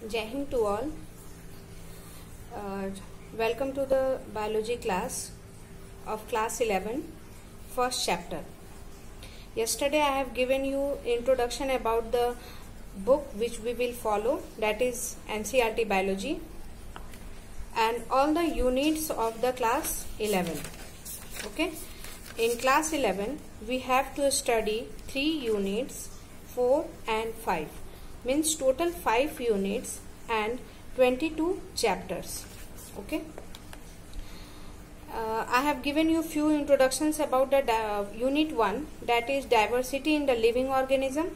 Jai Hind to all. Welcome to the biology class of class 11, first chapter. Yesterday I have given you introduction about the book which we will follow, that is NCERT biology, and all the units of the class 11. Okay, in class 11 we have to study 3 units, 4 and 5. Means total 5 units and 22 chapters. Okay, I have given you few introductions about the unit 1, that is diversity in the living organism,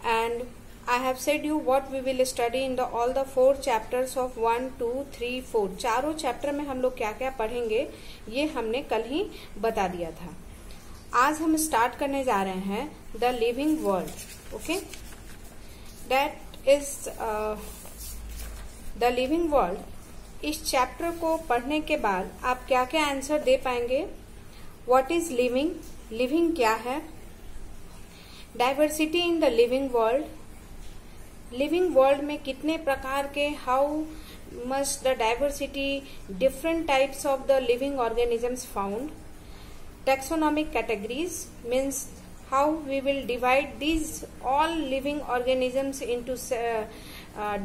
and I have said you what we will study in the all the 4 chapters of 1, 2, 3, 4. चारों chapter में हम लोग क्या क्या पढ़ेंगे ये हमने कल ही बता दिया था. आज हम स्टार्ट करने जा रहे हैं the living world. Okay, that is the living world. इस चैप्टर को पढ़ने के बाद आप क्या क्या आंसर दे पाएंगे. व्हाट इज लिविंग, लिविंग क्या है, diversity in the living world, living world में कितने प्रकार के, how much the diversity, different types of the living organisms found, taxonomic categories means how we will divide these all living organisms into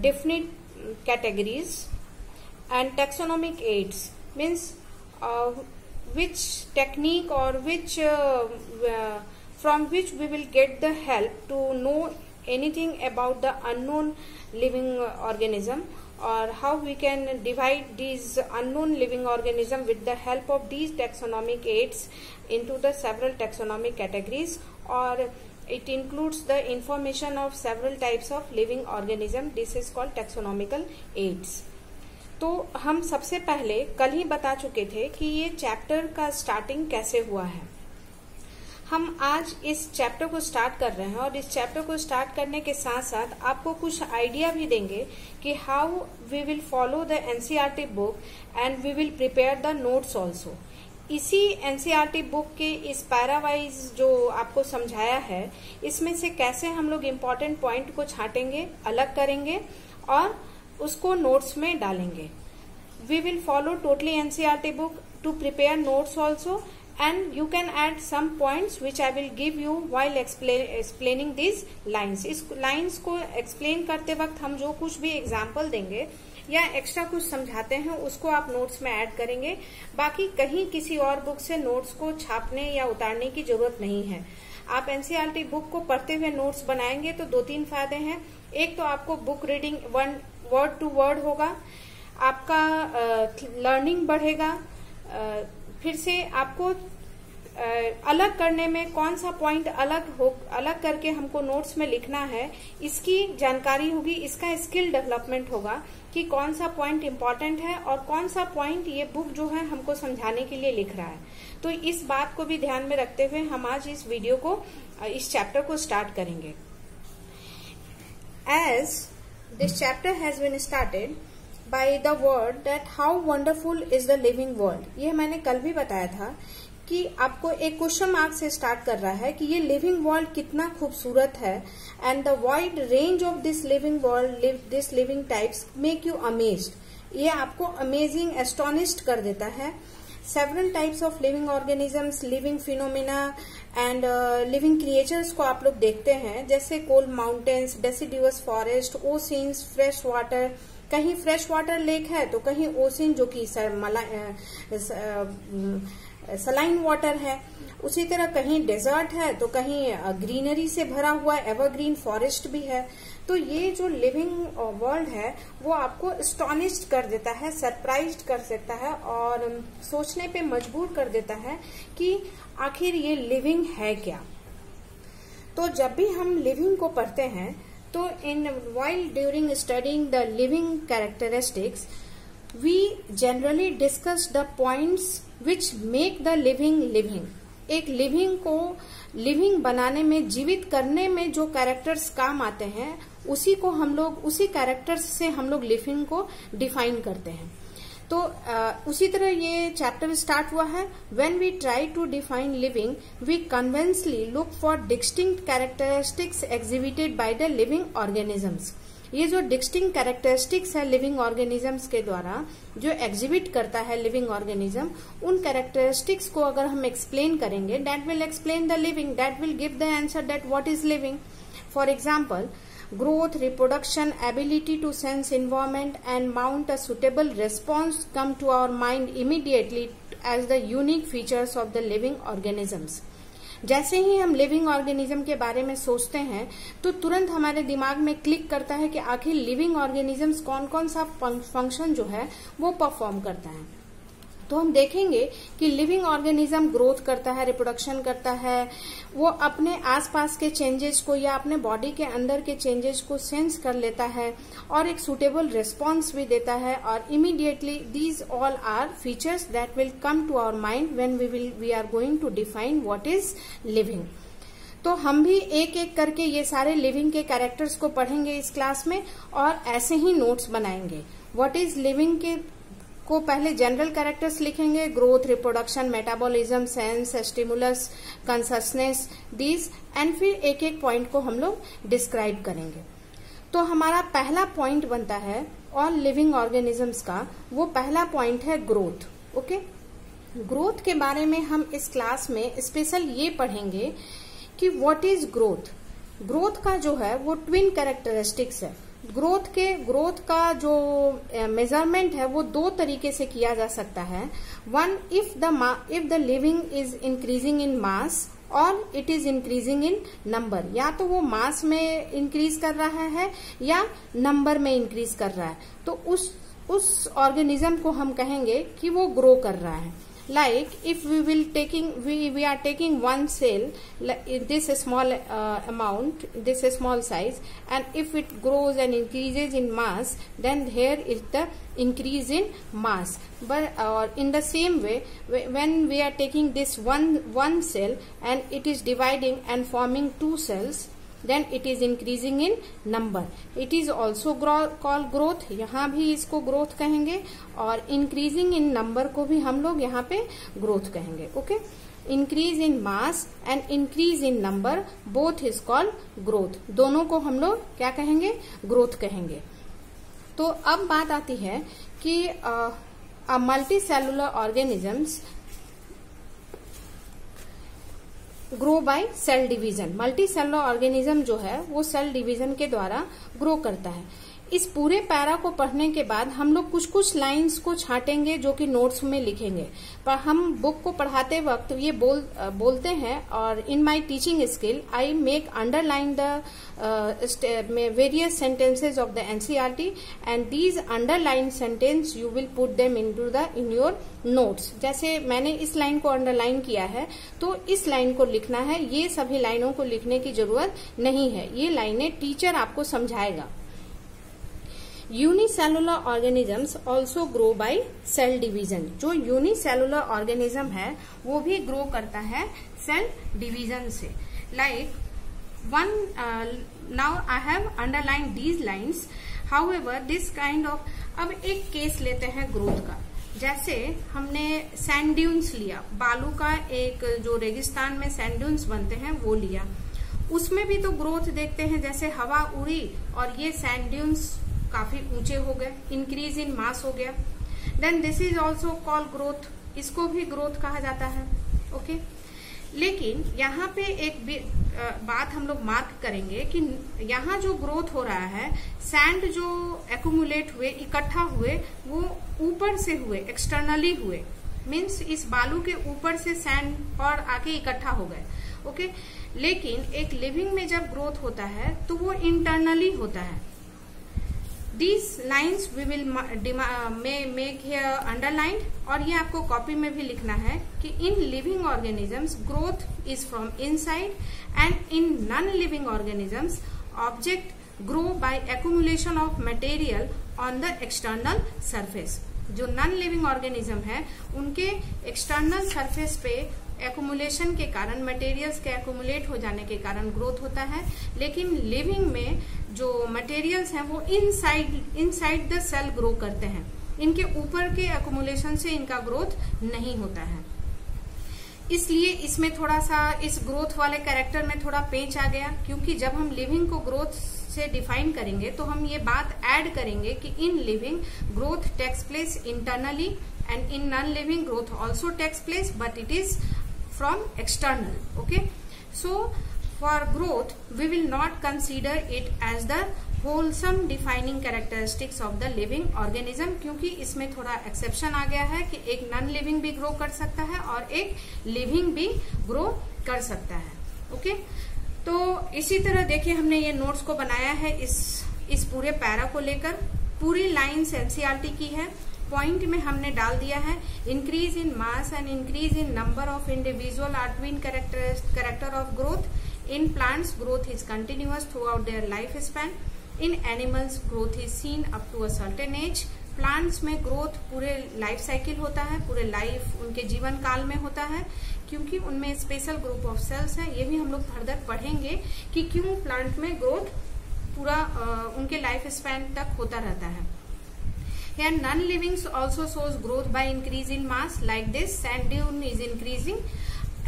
definite categories, and taxonomic aids means which technique or which from which we will get the help to know anything about the unknown living organism, or how we can divide these unknown living organism with the help of these taxonomic aids into the several taxonomic categories, or it includes the information of several types of living organism. This is called taxonomical aids. तो हम सबसे पहले कल ही बता चुके थे कि ये चैप्टर का स्टार्टिंग कैसे हुआ है. हम आज इस चैप्टर को स्टार्ट कर रहे हैं, और इस चैप्टर को स्टार्ट करने के साथ साथ आपको कुछ आइडिया भी देंगे कि how we will follow the NCERT book and we will prepare the notes also. इसी एनसीईआरटी बुक के इस पैरावाइज जो आपको समझाया है, इसमें से कैसे हम लोग इम्पोर्टेंट पॉइंट को छांटेंगे, अलग करेंगे और उसको नोट्स में डालेंगे. We will follow totally NCERT book to prepare notes also, and you can add some points which I will give you while explaining these lines. इस लाइन्स को एक्सप्लेन करते वक्त हम जो कुछ भी एग्जाम्पल देंगे या एक्स्ट्रा कुछ समझाते हैं उसको आप नोट्स में ऐड करेंगे. बाकी कहीं किसी और बुक से नोट्स को छापने या उतारने की जरूरत नहीं है. आप एनसीईआरटी बुक को पढ़ते हुए नोट्स बनाएंगे तो 2-3 फायदे हैं. एक तो आपको book reading word to word होगा, आपका लर्निंग बढ़ेगा. फिर से आपको अलग करने में कौन सा पॉइंट अलग करके हमको नोट्स में लिखना है इसकी जानकारी होगी. इसका स्किल डेवलपमेंट होगा कि कौन सा पॉइंट इम्पोर्टेंट है और कौन सा पॉइंट ये बुक जो है हमको समझाने के लिए लिख रहा है. तो इस बात को भी ध्यान में रखते हुए हम आज इस वीडियो को, इस चैप्टर को स्टार्ट करेंगे. As this chapter has been started by the word that how wonderful is the living world. ये मैंने कल भी बताया था कि आपको एक क्वेश्चन मार्क से स्टार्ट कर रहा है कि ये लिविंग वर्ल्ड कितना खूबसूरत है, and the wide range of this living world, this living types make you amazed. ये आपको अमेजिंग, एस्टोनिश्ड कर देता है. Several types of living organisms, living phenomena and living creatures को आप लोग देखते हैं, जैसे cold mountains, deciduous forest, oceans, fresh water. कहीं फ्रेश वाटर लेक है तो कहीं ओशियन जो कि सलाइन वाटर है. उसी तरह कहीं डेजर्ट है तो कहीं ग्रीनरी से भरा हुआ एवरग्रीन फॉरेस्ट भी है. तो ये जो लिविंग वर्ल्ड है वो आपको एस्टोनिश्ड कर देता है, सरप्राइज्ड कर देता है और सोचने पे मजबूर कर देता है कि आखिर ये लिविंग है क्या. तो जब भी हम लिविंग को पढ़ते हैं तो while during studying the living characteristics we generally discuss the points which make the living living. एक लिविंग को लिविंग बनाने में, जीवित करने में जो कैरेक्टर्स काम आते हैं उसी को हम लोग, उसी कैरेक्टर्स से हम लोग लिविंग को डिफाइन करते हैं. तो उसी तरह ये चैप्टर स्टार्ट हुआ है. When we try to define living we conventionally look for distinct characteristics exhibited by the living organisms. ये जो डिस्टिंक्ट कैरेक्टरिस्टिक्स है लिविंग ऑर्गेनिजम्स के द्वारा जो एग्जिबिट करता है लिविंग ऑर्गेनिज्म, उन कैरेक्टरिस्टिक्स को अगर हम एक्सप्लेन करेंगे, that will explain the living, that will give the answer that what is living. For example, growth, reproduction, ability to sense environment and mount a suitable response come to our mind immediately as the unique features of the living organisms. जैसे ही हम living organism के बारे में सोचते हैं तो तुरंत हमारे दिमाग में क्लिक करता है कि आखिर लिविंग ऑर्गेनिजम्स कौन कौन सा फंक्शन जो है वो परफॉर्म करता है. तो हम देखेंगे कि लिविंग ऑर्गेनिज्म ग्रोथ करता है, रिप्रोडक्शन करता है, वो अपने आसपास के चेंजेस को या अपने बॉडी के अंदर के चेंजेस को सेंस कर लेता है और एक सुटेबल रिस्पॉन्स भी देता है. और immediately these all are features that will come to our mind when we are going to define what is living. तो हम भी एक एक करके ये सारे लिविंग के कैरेक्टर्स को पढ़ेंगे इस क्लास में और ऐसे ही नोट्स बनाएंगे. व्हाट इज लिविंग के को पहले जनरल कैरेक्टर्स लिखेंगे, growth, reproduction, metabolism, sense, stimulus, consciousness, these, and फिर एक एक पॉइंट को हम लोग डिस्क्राइब करेंगे. तो हमारा पहला पॉइंट बनता है ऑल लिविंग ऑर्गेनिजम्स का, वो पहला पॉइंट है ग्रोथ. ओके, ग्रोथ के बारे में हम इस क्लास में स्पेशल ये पढ़ेंगे कि व्हाट इज ग्रोथ. ग्रोथ का जो है वो ट्विन कैरेक्टरिस्टिक्स है. ग्रोथ का जो मेजरमेंट है वो दो तरीके से किया जा सकता है. One, if the living is increasing in mass और it is increasing in number. या तो वो मास में इंक्रीज कर रहा है या नंबर में इंक्रीज कर रहा है, तो उस ऑर्गेनिज्म को हम कहेंगे कि वो ग्रो कर रहा है. Like if we are taking one cell, this small amount, this small size, and if it grows and increases in mass, then here is the increase in mass. But in the same way, when we are taking this one cell and it is dividing and forming two cells, then it is increasing in number. It is also called growth. यहाँ भी इसको growth कहेंगे और increasing in number को भी हम लोग यहाँ पे growth कहेंगे. Okay, increase in mass and increase in number both is called growth. दोनों को हम लोग क्या कहेंगे? growth कहेंगे. तो अब बात आती है कि multicellular organisms grow by cell division. Multicellular organism जो है वो सेल डिवीजन के द्वारा ग्रो करता है. इस पूरे पैरा को पढ़ने के बाद हम लोग कुछ कुछ लाइंस को छाटेंगे जो कि नोट्स में लिखेंगे. पर हम बुक को पढ़ाते वक्त ये बोलते हैं और in my teaching skill I make underline the various sentences of the NCERT and these underline sentence you will put them in your notes. जैसे मैंने इस लाइन को अंडरलाइन किया है तो इस लाइन को लिखना है. ये सभी लाइनों को लिखने की जरूरत नहीं है, ये लाइनें टीचर आपको समझाएगा. Unicellular organisms also grow by cell division. जो यूनिसेलुलर ऑर्गेनिज्म है वो भी ग्रो करता है सेल डिवीजन से. Like one, now I have underline these lines. However this kind of, अब एक केस लेते हैं ग्रोथ का. जैसे हमने सैंड ड्यून्स लिया, बालू का एक जो रेगिस्तान में सैंड ड्यून्स बनते हैं वो लिया. उसमें भी तो ग्रोथ देखते हैं, जैसे हवा उड़ी और ये सैंड ड्यून्स काफी ऊंचे हो गए, इंक्रीज इन मास हो गया. Then this is also called growth. इसको भी ग्रोथ कहा जाता है. ओके, लेकिन यहाँ पे एक बात हम लोग मार्क करेंगे कि यहाँ जो ग्रोथ हो रहा है, सैंड जो एक्यूमुलेट हुए, इकट्ठा हुए, वो ऊपर से हुए, एक्सटर्नली हुए. मीन्स इस बालू के ऊपर से सैंड और आके इकट्ठा हो गए. ओके, लेकिन एक लिविंग में जब ग्रोथ होता है तो वो इंटरनली होता है. These lines we will make here underlined. और ये आपको कॉपी में भी लिखना है कि in living organisms growth is from inside and in non-living organisms object grow by accumulation of material on the external surface. जो नॉन लिविंग ऑर्गेनिज्म है उनके एक्सटर्नल सरफेस पे एक्यूमुलेशन के कारण, मटेरियल्स के एक्यूमुलेट हो जाने के कारण ग्रोथ होता है. लेकिन लिविंग में जो मटेरियल्स हैं वो इनसाइड द सेल ग्रो करते हैं. इनके ऊपर के एक्यूमुलेशन से इनका ग्रोथ नहीं होता है. इसलिए इसमें थोड़ा सा इस ग्रोथ वाले कैरेक्टर में थोड़ा पेंच आ गया, क्योंकि जब हम लिविंग को ग्रोथ से डिफाइन करेंगे तो हम ये बात ऐड करेंगे कि in living growth takes place internally and in non living growth also takes place but it is from external. Okay, so for growth we will not consider it as the wholesome defining characteristics of the living organism, क्योंकि इसमें थोड़ा exception आ गया है कि एक non living भी grow कर सकता है और एक लिविंग भी ग्रो कर सकता है. ओके, तो इसी तरह देखिए हमने ये नोट्स को बनाया है इस पूरे पैरा को लेकर. पूरी लाइन्स एनसीईआरटी की है. पॉइंट में हमने डाल दिया है increase in mass and increase in number of individual are twin character of growth. In plants, growth is continuous throughout their life span. In animals, growth is seen up to a certain age. Plants में growth पूरे life cycle होता है, पूरे life उनके जीवन काल में होता है, क्योंकि उनमें स्पेशल ग्रुप ऑफ सेल्स है. ये भी हम लोग फर्दर पढ़ेंगे कि क्यों प्लांट में ग्रोथ पूरा उनके लाइफ स्पैन तक होता रहता है. Here non-living also shows growth by increase in mass. Like this, sand dune is increasing.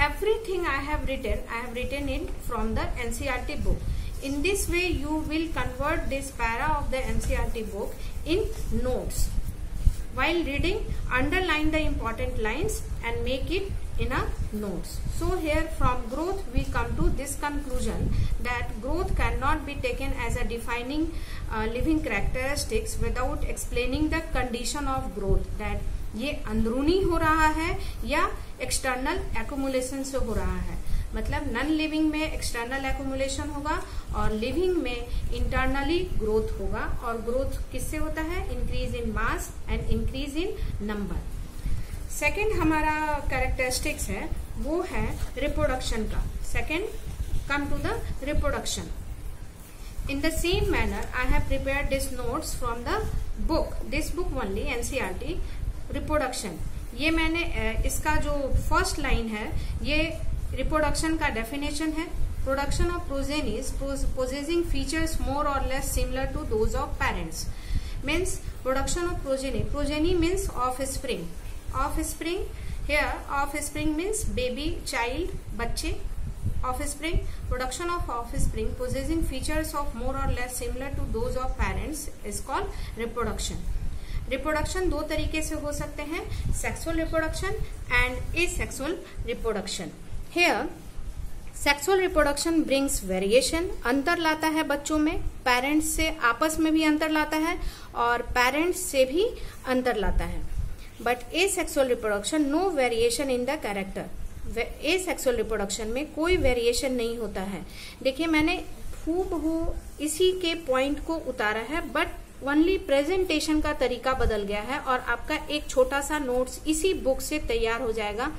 Everything I have written it from the NCERT book. In this way, you will convert this para of the NCERT book in notes. While reading, underline the important lines and make it in a notes. So here from growth we come to this conclusion that growth cannot be taken as a defining living characteristics without explaining the condition of growth. That ये अंदरूनी हो रहा है या external accumulation से हो रहा है. मतलब नॉन लिविंग में एक्सटर्नल एक्यूमुलेशन होगा और लिविंग में इंटरनली ग्रोथ होगा. और ग्रोथ किससे होता है? Increase in mass and increase in number. Second हमारा कैरेक्टरिस्टिक्स है वो है रिप्रोडक्शन का. Second come to the reproduction. In the same manner, I have prepared these notes from the book. This book only, NCERT. Reproduction, ये मैंने इसका जो first line है ये रिप्रोडक्शन का डेफिनेशन है. Production of progenies possessing features more or less similar to those of parents. Means production of progeny means offspring. Here offspring means baby, child, बच्चे. Offspring, production offspring possessing features of more or less similar to those of parents is called reproduction. Reproduction दो तरीके से हो सकते हैं, sexual reproduction and asexual reproduction. Here sexual reproduction brings variation, अंतर लाता है बच्चों में, पेरेंट्स से आपस में भी अंतर लाता है और पेरेंट्स से भी अंतर लाता है. But asexual reproduction no variation in the character. Asexual reproduction में कोई वेरिएशन नहीं होता है. देखिए मैंने हूबहू इसी के पॉइंट को उतारा है, बट ओनली प्रेजेंटेशन का तरीका बदल गया है और आपका एक छोटा सा नोट्स इसी बुक से तैयार हो जाएगा.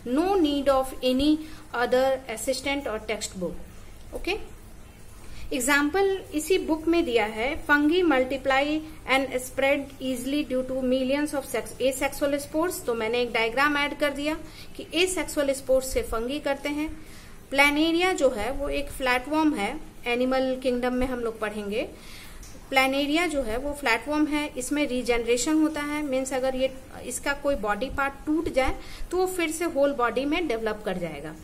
No need of any other assistant और टेक्स्ट बुक. ओके, एग्जाम्पल इसी बुक में दिया है. Fungi multiply and spread easily due to millions of asexual spores. तो मैंने एक डायग्राम ऐड कर दिया कि एसेक्सुअल स्पोर्स से फंगी करते हैं. प्लानेरिया जो है वो एक फ्लैटवर्म है, एनिमल किंगडम में हम लोग पढ़ेंगे. प्लानेरिया जो है वो फ्लैटवर्म है, इसमें रीजनरेशन होता है. मीन्स अगर ये इसका कोई बॉडी पार्ट टूट जाए तो वो फिर से होल बॉडी में डेवलप कर जाएगा.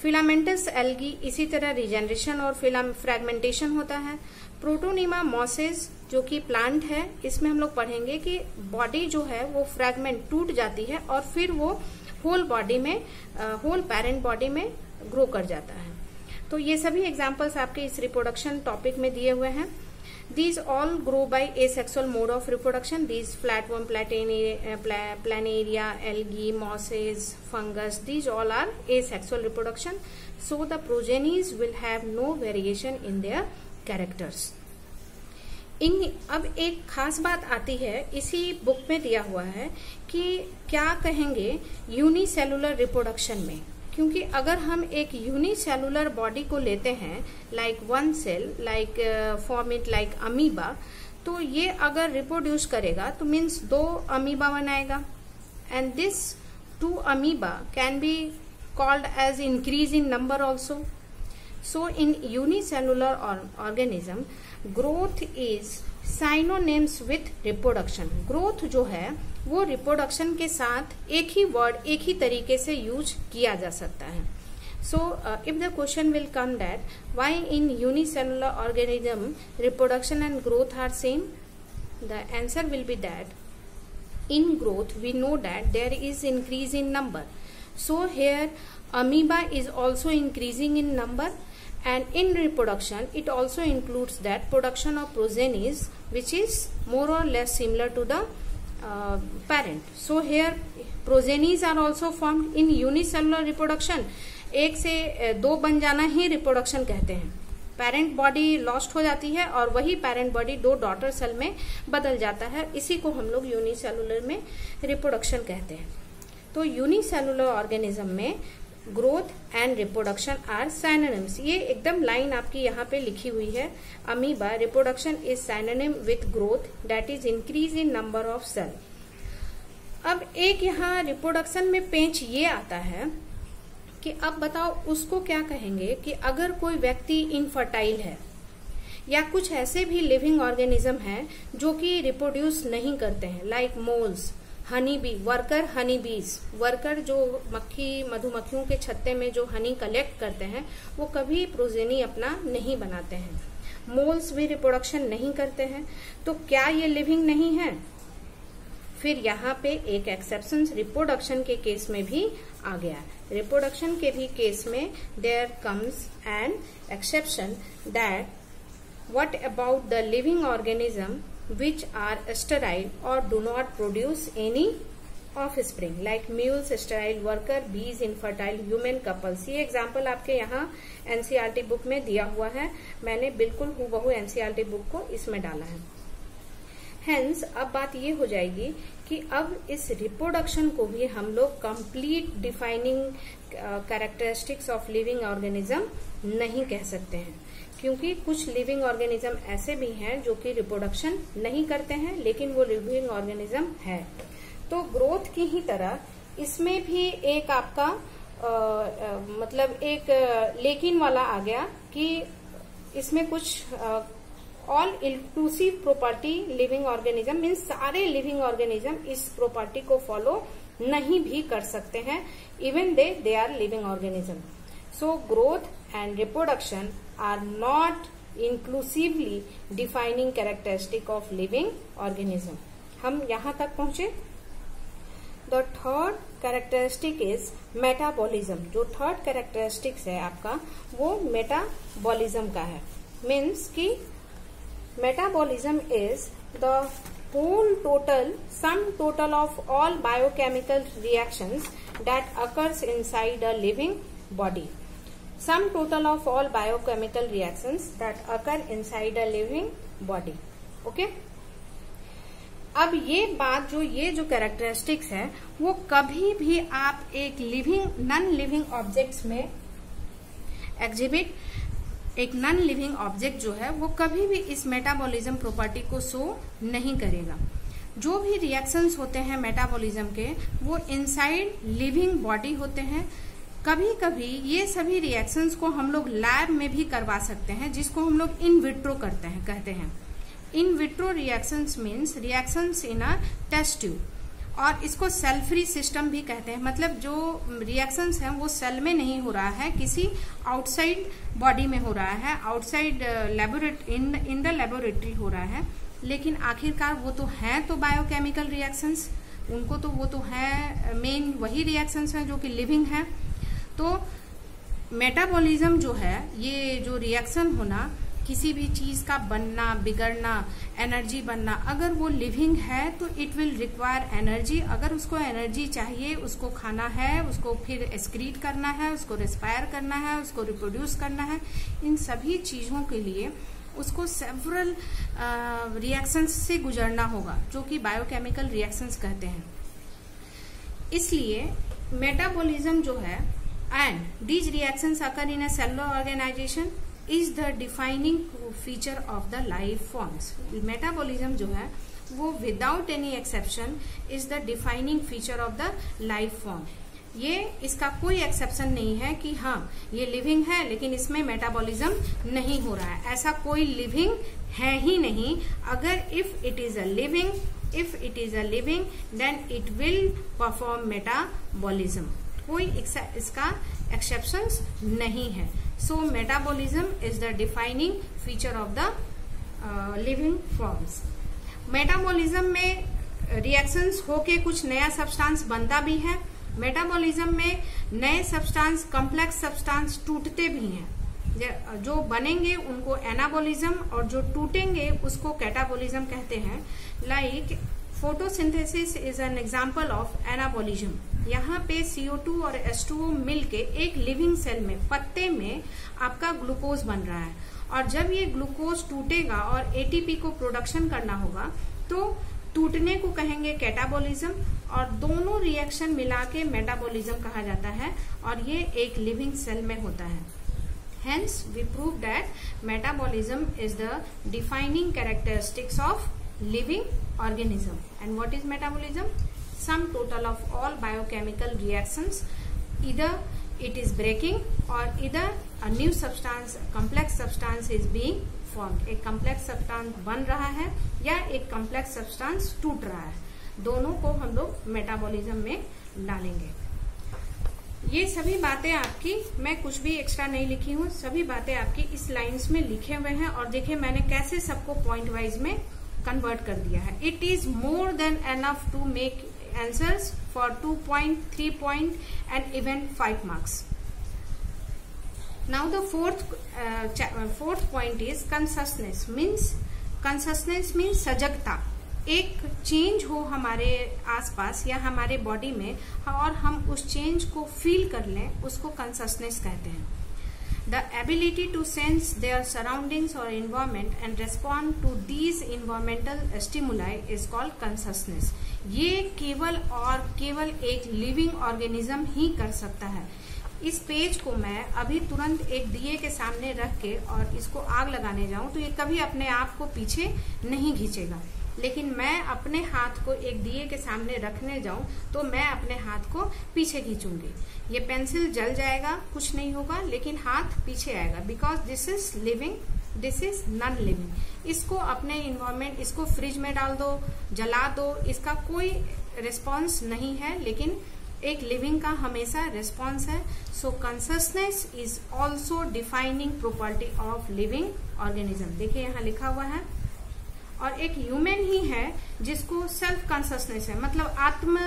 फिलामेंटस एल्गी इसी तरह रीजनरेशन और फ्रैगमेंटेशन होता है. प्रोटोनीमा मॉसेस जो कि प्लांट है, इसमें हम लोग पढ़ेंगे कि बॉडी जो है वो फ्रैगमेंट टूट जाती है और फिर वो होल बॉडी में, होल पेरेंट बॉडी में ग्रो कर जाता है. तो ये सभी एग्जाम्पल्स आपके इस रिप्रोडक्शन टॉपिक में दिए हुए हैं. These all grow by asexual mode of reproduction. These flatworm, planaria, algae, mosses, fungus, these all are asexual reproduction. So the progenies will have no variation in their characters. अब एक खास बात आती है, इसी बुक में दिया हुआ है कि क्या कहेंगे यूनिसेलुलर रिप्रोडक्शन में. क्योंकि अगर हम एक यूनिसेलुलर बॉडी को लेते हैं like one cell, like form it like amoeba, तो ये अगर रिप्रोड्यूस करेगा तो मीन्स 2 अमीबा बनाएगा. And this 2 amoeba can be called as increase in number also. So in unicellular organism growth is synonyms with reproduction. Growth जो है वो reproduction के साथ एक ही वर्ड, एक ही तरीके से यूज किया जा सकता है. So if the question will come that why in unicellular organism reproduction and growth are same, the answer will be that in growth we know that there is increase in number. So here amoeba is also increasing in number, and in reproduction it also includes that production of progenies which is more or less similar to the parent. So here progenies are also formed in unicellular reproduction. एक से दो बन जाना ही reproduction कहते हैं. Parent body lost हो जाती है और वही पेरेंट बॉडी दो डॉटर सेल में बदल जाता है. इसी को हम लोग यूनिसेलुलर में रिप्रोडक्शन कहते हैं. तो यूनिसेलुलर ऑर्गेनिज्म में growth and reproduction are synonyms. ये एकदम लाइन आपकी यहाँ पे लिखी हुई है. Amoeba reproduction is synonym with growth that is increase in number of cell. अब एक यहाँ रिप्रोडक्शन में पेंच ये आता है कि अब बताओ उसको क्या कहेंगे कि अगर कोई व्यक्ति इनफर्टाइल है या कुछ ऐसे भी लिविंग ऑर्गेनिज्म हैं जो कि रिप्रोड्यूस नहीं करते हैं, like moles, honey bee, worker Honey बीज. वर्कर जो मक्खी मधुमक्खियों के छत्ते में जो हनी कलेक्ट करते हैं वो कभी प्रोजेनी अपना नहीं बनाते हैं. मोल्स भी रिप्रोडक्शन नहीं करते हैं. तो क्या ये लिविंग नहीं है? फिर यहाँ पे एक एक्सेप्शन रिप्रोडक्शन के केस में भी आ गया. रिप्रोडक्शन के भी केस में there comes an exception that what about the living organism which are sterile or do not produce any offspring, like mules sterile, worker bees infertile, human couples. ये example आपके यहाँ NCERT book में दिया हुआ है. मैंने बिल्कुल हूबहू एनसीईआरटी बुक को इसमें डाला है. हेंस अब बात ये हो जाएगी कि अब इस रिप्रोडक्शन को भी हम लोग complete defining characteristics of living organism नहीं कह सकते हैं, क्योंकि कुछ लिविंग ऑर्गेनिज्म ऐसे भी हैं जो कि रिप्रोडक्शन नहीं करते हैं लेकिन वो लिविंग ऑर्गेनिज्म है. तो ग्रोथ की ही तरह इसमें भी एक आपका मतलब एक लेकिन वाला आ गया कि इसमें कुछ all inclusive property living organism means सारे लिविंग ऑर्गेनिज्म इस प्रॉपर्टी को फॉलो नहीं भी कर सकते हैं, even they are living organism. So growth and reproduction are not inclusively defining characteristic of living organism. हम यहां तक पहुंचे. The third characteristic is metabolism. जो थर्ड कैरेक्टरिस्टिक्स है आपका वो मेटाबॉलिज्म का है. मीन्स की metabolism is the whole total sum total of all biochemical reactions that occurs inside a living body. Sum total of all biochemical reactions that occur inside a living body. Okay? अब ये बात ये जो characteristics है वो कभी भी आप एक लिविंग नॉन लिविंग ऑब्जेक्ट्स में एग्जिबिट, एक नॉन लिविंग ऑब्जेक्ट जो है वो कभी भी इस मेटाबॉलिज्म प्रॉपर्टी को शो नहीं करेगा. जो भी रिएक्शंस होते हैं मेटाबॉलिज्म के वो इनसाइड लिविंग बॉडी होते हैं. कभी कभी ये सभी रिएक्शंस को हम लोग लैब में भी करवा सकते हैं, जिसको हम लोग इन विट्रो कहते हैं. In vitro reactions means reactions in a test tube, और इसको सेल फ्री सिस्टम भी कहते हैं. मतलब जो रिएक्शंस हैं वो सेल में नहीं हो रहा है, किसी आउटसाइड बॉडी में हो रहा है, outside laboratory in the laboratory हो रहा है. लेकिन आखिरकार वो तो हैं तो बायोकेमिकल रिएक्शंस, उनको तो वो तो है मेन वही रिएक्शंस हैं जो कि लिविंग है. तो मेटाबॉलिज्म जो है ये जो रिएक्शन होना, किसी भी चीज का बनना, बिगड़ना, एनर्जी बनना, अगर वो लिविंग है तो इट विल रिक्वायर एनर्जी. अगर उसको एनर्जी चाहिए, उसको खाना है, उसको फिर एक्सक्रीट करना है, उसको रेस्पायर करना है, उसको रिप्रोड्यूस करना है, इन सभी चीजों के लिए उसको सेवरल रिएक्शंस से गुजरना होगा, जो कि बायोकेमिकल रिएक्शंस कहते हैं. इसलिए मेटाबॉलिज्म जो है and these reactions occur in a cellular organisation is the defining feature of the life forms. Metabolism जो है वो without any exception is the defining feature of the life form. ये इसका कोई एक्सेप्शन नहीं है कि हाँ ये लिविंग है लेकिन इसमें मेटाबॉलिज्म नहीं हो रहा है. ऐसा कोई लिविंग है ही नहीं. अगर if it is a living then it will perform metabolism. कोई इसका एक्सेप्शंस नहीं है। So metabolism is the defining feature of the living forms. Metabolism में रिएक्शंस होके कुछ नया सब्सटेंस बनता भी है। मेटाबॉलिज्म में नए सब्सटेंस, कॉम्प्लेक्स सब्सटेंस टूटते भी हैं। जो बनेंगे उनको एनाबॉलिज्म और जो टूटेंगे उसको कैटाबॉलिज्म कहते हैं। Like photosynthesis is an example of anabolism. यहाँ पे CO2 और H2O मिलके एक लिविंग सेल में, पत्ते में आपका ग्लूकोज बन रहा है, और जब ये ग्लूकोज टूटेगा और ATP को प्रोडक्शन करना होगा तो टूटने को कहेंगे कैटाबॉलिज्म, और दोनों रिएक्शन मिला के मेटाबॉलिज्म कहा जाता है, और ये एक लिविंग सेल में होता है। Hence, we prove that metabolism is the defining characteristics of living organism. And what is metabolism? Sum total of all biochemical reactions. Either it is breaking or either a new substance, complex substance is being formed. एक complex substance बन रहा है या एक complex substance टूट रहा है, दोनों को हम लोग metabolism में डालेंगे। ये सभी बातें आपकी, मैं कुछ भी एक्स्ट्रा नहीं लिखी हूँ, सभी बातें आपकी इस लाइंस में लिखे हुए हैं, और देखिए मैंने कैसे सबको पॉइंट वाइज में कन्वर्ट कर दिया है। It is more than enough to make answers for 2 point, 3 point and even 5 marks. Now the fourth point is consciousness. Consciousness means सजगता। एक चेंज हो हमारे आसपास या हमारे बॉडी में और हम उस चेंज को फील कर लें, उसको कंससनेस कहते हैं। The ability to sense their surroundings or environment and respond to these environmental stimuli is called consciousness. ये केवल और केवल एक लिविंग ऑर्गेनिज्म ही कर सकता है। इस पेज को मैं अभी तुरंत एक दिए के सामने रख के और इसको आग लगाने जाऊं तो ये कभी अपने आप को पीछे नहीं खींचेगा, लेकिन मैं अपने हाथ को एक दिए के सामने रखने जाऊं तो मैं अपने हाथ को पीछे खींचूंगी। ये पेंसिल जल जाएगा, कुछ नहीं होगा, लेकिन हाथ पीछे आएगा, because this is living, this is non living. इसको अपने इन्वायरमेंट, इसको फ्रिज में डाल दो, जला दो, इसका कोई रिस्पॉन्स नहीं है, लेकिन एक लिविंग का हमेशा रिस्पॉन्स है। So consciousness is also defining property of living organism. देखिए यहाँ लिखा हुआ है, और एक ह्यूमन ही है जिसको सेल्फ कॉन्शसनेस है, मतलब आत्म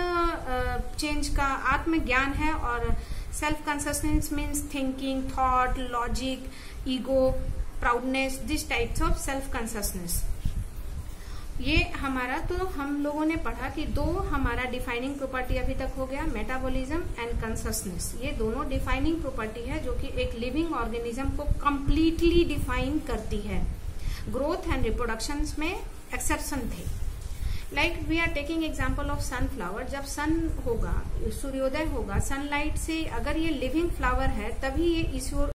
चेंज का आत्मज्ञान है, और self consciousness means thinking, thought, logic, ego, proudness, this types of self consciousness. ये हमारा, तो हम लोगों ने पढ़ा कि दो हमारा डिफाइनिंग प्रॉपर्टी अभी तक हो गया, मेटाबॉलिज्म एंड कॉन्शसनेस। ये दोनों डिफाइनिंग प्रॉपर्टी है जो कि एक लिविंग ऑर्गेनिज्म को कंप्लीटली डिफाइन करती है। ग्रोथ एंड रिप्रोडक्शन में एक्सेप्शन थे। Like we are taking example of sunflower. जब सन होगा, सूर्योदय होगा, सनलाइट से अगर ये लिविंग फ्लावर है तभी ये